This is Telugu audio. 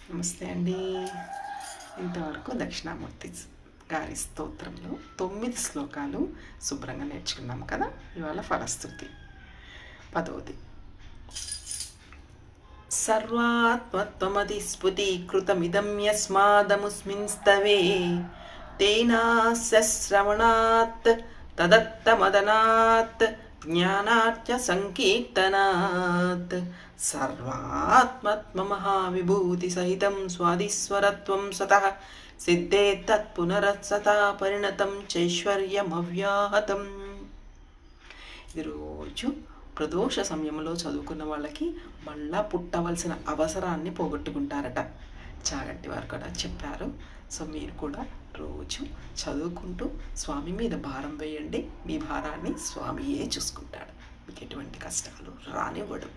నమస్తే అండి. ఇంతవరకు దక్షిణామూర్తి గారి స్తోత్రంలో 9 శ్లోకాలు శుభ్రంగా నేర్చుకున్నాం కదా. ఇవాళ ఫలశ్రుతి 10వది. సర్వాత్మత్వమతిస్ఫుటీకృతమిదం యస్మాదముస్మిన్స్తవే తేనాస్య శ్రవణాత్ తదత్తమదనాత్ జ్ఞానార్చ సంకీర్తనాత్ సర్వాత్మత్వమహావిభూతి సహితం స్వాదిస్వరత్వం సతః సిద్ధే తత్పునరత్సతా పరిణతం చైశ్వర్యమవ్యాహతం. ఈరోజు ప్రదోష సమయంలో చదువుకున్న వాళ్ళకి మళ్ళా పుట్టవలసిన అవసరాన్ని పోగొట్టుకుంటారట. చాగంటి వారు కూడా చెప్పారు. సో మీరు కూడా రోజు చదువుకుంటూ స్వామి మీద భారం వేయండి. మీ భారాన్ని స్వామియే చూసుకుంటాడు. మీకు ఎటువంటి కష్టాలు రానివ్వడు.